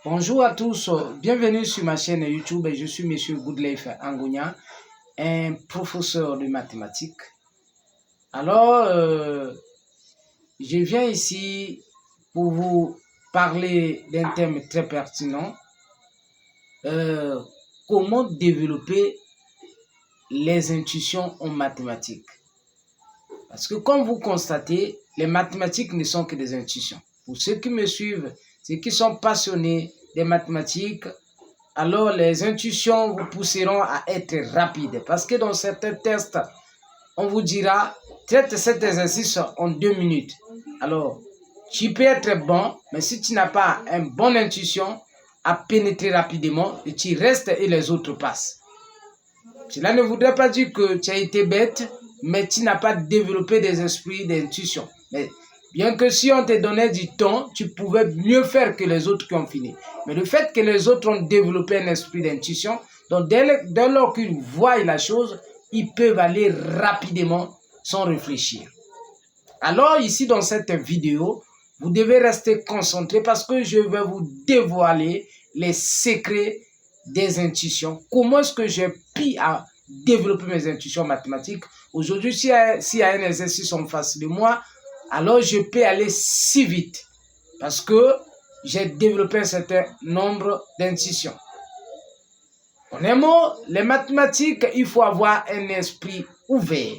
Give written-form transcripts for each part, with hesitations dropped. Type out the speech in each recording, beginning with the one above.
Bonjour à tous, bienvenue sur ma chaîne YouTube. Je suis Monsieur Goodlife Angounia, un professeur de mathématiques. Alors, je viens ici pour vous parler d'un thème très pertinent. Comment développer les intuitions en mathématiques. Parce que comme vous constatez, les mathématiques ne sont que des intuitions. Pour ceux qui me suivent, ceux qui sont passionnés des mathématiques, alors les intuitions vous pousseront à être rapides. Parce que dans certains tests, on vous dira, traite cet exercice en 2 minutes. Alors, tu peux être bon, mais si tu n'as pas une bonne intuition à pénétrer rapidement, tu restes et les autres passent. Cela ne voudrait pas dire que tu as été bête, mais tu n'as pas développé des esprits d'intuition. Mais bien que si on te donnait du temps, tu pouvais mieux faire que les autres qui ont fini. Mais le fait que les autres ont développé un esprit d'intuition, donc dès lors qu'ils voient la chose, ils peuvent aller rapidement sans réfléchir. Alors ici dans cette vidéo, vous devez rester concentré parce que je vais vous dévoiler les secrets des intuitions. Comment est-ce que j'ai pu développer mes intuitions mathématiques? Aujourd'hui, s'il y a un exercice en face de moi, alors je peux aller si vite parce que j'ai développé un certain nombre d'intuitions. En un mot, les mathématiques, il faut avoir un esprit ouvert.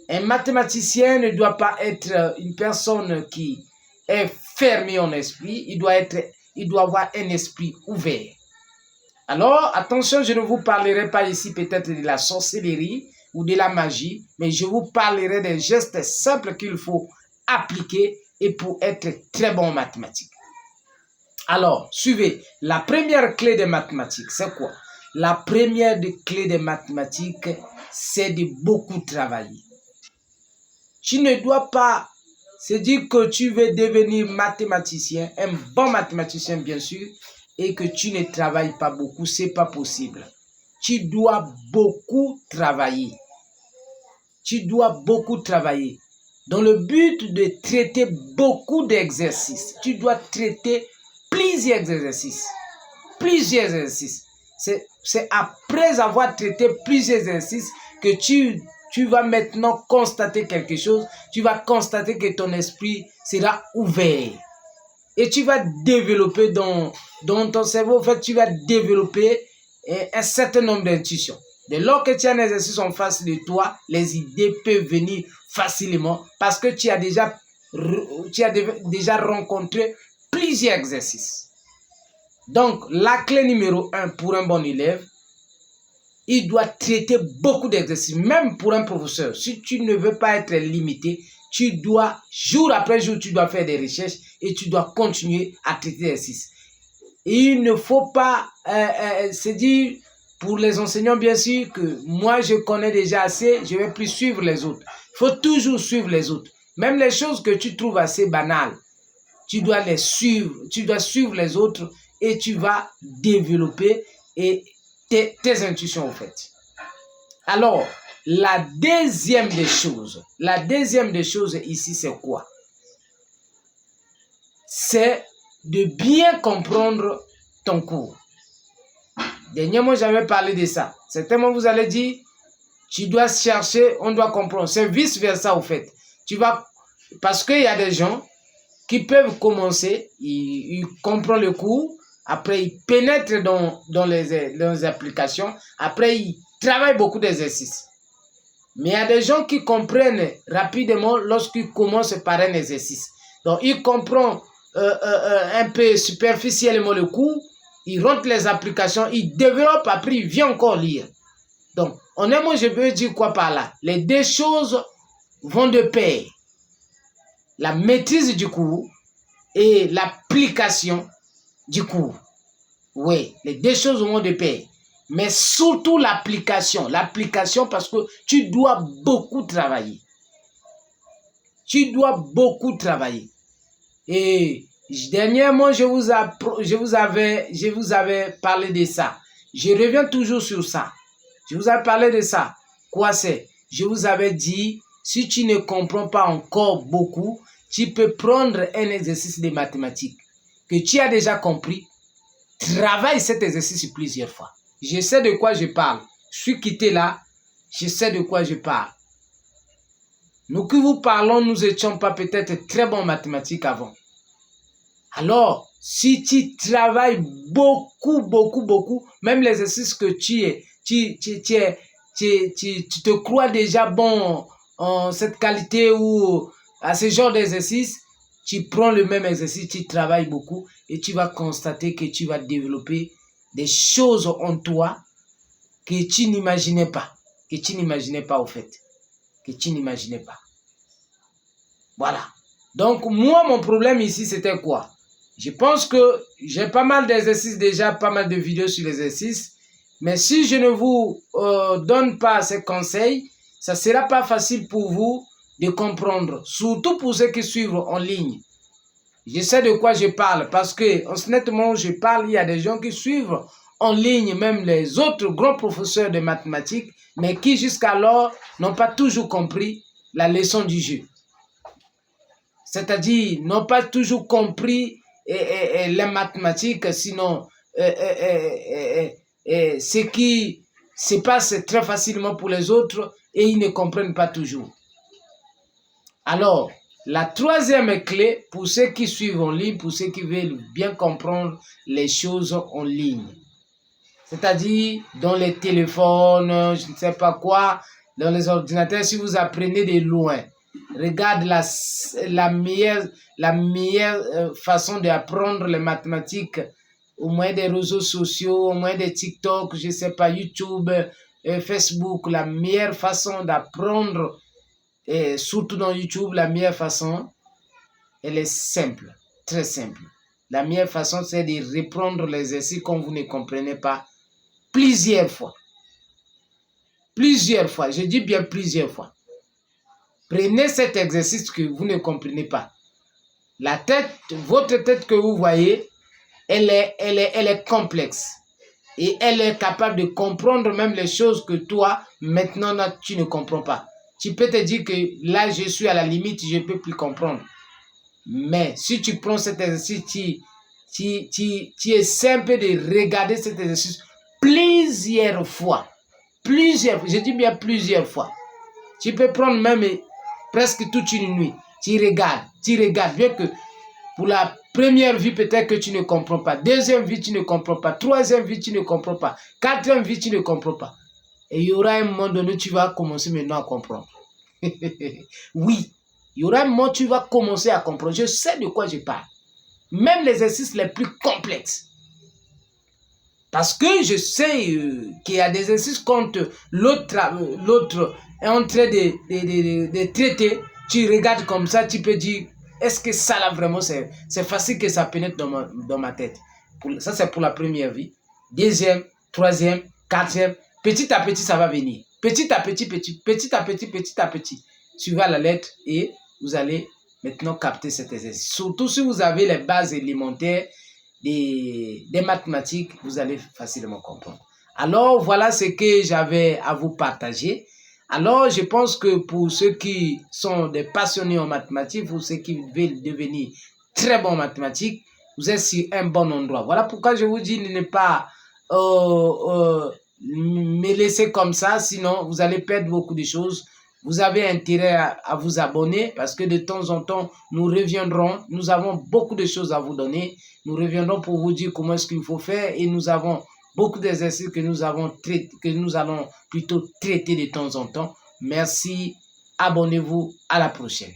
Un mathématicien ne doit pas être une personne qui est fermée en esprit, il doit avoir un esprit ouvert. Alors, attention, je ne vous parlerai pas ici peut-être de la sorcellerie ou de la magie, mais je vous parlerai des gestes simples qu'il faut appliquer et pour être très bon en mathématiques. Alors, suivez. La première clé des mathématiques, c'est quoi? La première clé des mathématiques, c'est de beaucoup travailler. Tu ne dois pas se dire que tu veux devenir mathématicien, un bon mathématicien bien sûr, et que tu ne travailles pas beaucoup, c'est pas possible. Tu dois beaucoup travailler. Tu dois beaucoup travailler. Dans le but de traiter beaucoup d'exercices, tu dois traiter plusieurs exercices. Plusieurs exercices. C'est après avoir traité plusieurs exercices que tu vas maintenant constater quelque chose. Tu vas constater que ton esprit sera ouvert. Et tu vas développer dans ton cerveau, en fait, tu vas développer un certain nombre d'intuitions. Dès lors que tu as un exercice en face de toi, les idées peuvent venir facilement parce que tu as déjà rencontré plusieurs exercices. Donc, la clé numéro 1 pour un bon élève, il doit traiter beaucoup d'exercices, même pour un professeur. Si tu ne veux pas être limité, tu dois, jour après jour, tu dois faire des recherches et tu dois continuer à traiter des exercices. Et il ne faut pas se dire, pour les enseignants, bien sûr, que moi, je connais déjà assez, je ne vais plus suivre les autres. Il faut toujours suivre les autres. Même les choses que tu trouves assez banales, tu dois les suivre, tu dois suivre les autres et tu vas développer tes intuitions, en fait. Alors, la deuxième des choses ici, c'est quoi? C'est de bien comprendre ton cours. Dernièrement, j'avais parlé de ça. Certainement, vous allez dire, tu dois chercher, on doit comprendre. C'est vice-versa, au fait. Parce qu'il y a des gens qui peuvent commencer, ils comprennent le cours, après ils pénètrent dans les applications, après ils travaillent beaucoup d'exercices. Mais il y a des gens qui comprennent rapidement lorsqu'ils commencent par un exercice. Donc, ils comprennent un peu superficiellement le cours, ils rentrent les applications, ils développent, après ils viennent encore lire. Donc, en un mot, je veux dire quoi par là? Les deux choses vont de pair. La maîtrise du cours et l'application du cours. Oui, les deux choses vont de pair. Mais surtout l'application. L'application parce que tu dois beaucoup travailler. Tu dois beaucoup travailler. Et dernièrement, je vous avais parlé de ça. Je reviens toujours sur ça. Je vous avais parlé de ça. Quoi c'est? Je vous avais dit, si tu ne comprends pas encore beaucoup, tu peux prendre un exercice de mathématiques. que tu as déjà compris, travaille cet exercice plusieurs fois. Je sais de quoi je parle. Je suis quitté là, je sais de quoi je parle. Nous qui vous parlons, nous n'étions pas peut-être très bons en mathématiques avant. Alors, si tu travailles beaucoup, même l'exercice que tu te crois déjà bon en cette qualité ou à ce genre d'exercice, tu prends le même exercice, tu travailles beaucoup et tu vas constater que tu vas développer des choses en toi que tu n'imaginais pas, au fait, que tu n'imaginais pas. Voilà. Donc, moi, mon problème ici, c'était quoi? Je pense que j'ai pas mal d'exercices déjà, pas mal de vidéos sur l'exercice. Mais si je ne vous donne pas ces conseils, ça ne sera pas facile pour vous de comprendre. Surtout pour ceux qui suivent en ligne. Je sais de quoi je parle parce que, honnêtement, je parle, il y a des gens qui suivent en ligne, même les autres grands professeurs de mathématiques, mais qui jusqu'alors n'ont pas toujours compris la leçon du jeu. C'est-à-dire, n'ont pas toujours compris les mathématiques, sinon ce qui se passe très facilement pour les autres et ils ne comprennent pas toujours. Alors, la troisième clé pour ceux qui suivent en ligne, pour ceux qui veulent bien comprendre les choses en ligne, c'est-à-dire dans les téléphones, je ne sais pas quoi, dans les ordinateurs, si vous apprenez de loin, regarde la meilleure façon d'apprendre les mathématiques au moyen des réseaux sociaux, au moyen des TikTok, je ne sais pas, YouTube, Facebook. La meilleure façon d'apprendre, et surtout dans YouTube, la meilleure façon, elle est simple, très simple. La meilleure façon, c'est de reprendre l'exercice quand vous ne comprenez pas plusieurs fois. Plusieurs fois, je dis bien plusieurs fois. Prenez cet exercice que vous ne comprenez pas. La tête, votre tête que vous voyez, elle est complexe. Et elle est capable de comprendre même les choses que toi, maintenant, tu ne comprends pas. Tu peux te dire que là, je suis à la limite, je ne peux plus comprendre. Mais si tu prends cet exercice, tu es simple de regarder cet exercice plusieurs fois. Je dis bien plusieurs fois. Tu peux prendre même presque toute une nuit. Tu regardes. Bien que pour la première vie, peut-être que tu ne comprends pas. Deuxième vie, tu ne comprends pas. Troisième vie, tu ne comprends pas. Quatrième vie, tu ne comprends pas. Et il y aura un moment donné, tu vas commencer maintenant à comprendre. Oui, il y aura un moment où tu vas commencer à comprendre. Je sais de quoi je parle. Même les exercices les plus complexes. Parce que je sais qu'il y a des exercices quand l'autre est en train de traiter. Tu regardes comme ça, tu peux dire, est-ce que ça là vraiment c'est facile que ça pénètre dans ma tête. Ça c'est pour la première vie. Deuxième, troisième, quatrième. Petit à petit ça va venir. Petit à petit. Suivez la lettre et vous allez maintenant capter cet exercice. Surtout si vous avez les bases élémentaires des mathématiques, vous allez facilement comprendre. Alors, voilà ce que j'avais à vous partager. Alors, je pense que pour ceux qui sont des passionnés en mathématiques, pour ceux qui veulent devenir très bons en mathématiques, vous êtes sur un bon endroit. Voilà pourquoi je vous dis de ne pas me laisser comme ça, sinon vous allez perdre beaucoup de choses. Vous avez intérêt à vous abonner parce que de temps en temps, nous reviendrons. Nous avons beaucoup de choses à vous donner. Nous reviendrons pour vous dire comment est-ce qu'il faut faire et nous avons beaucoup d'exercices que nous allons plutôt traiter de temps en temps. Merci. Abonnez-vous. À la prochaine.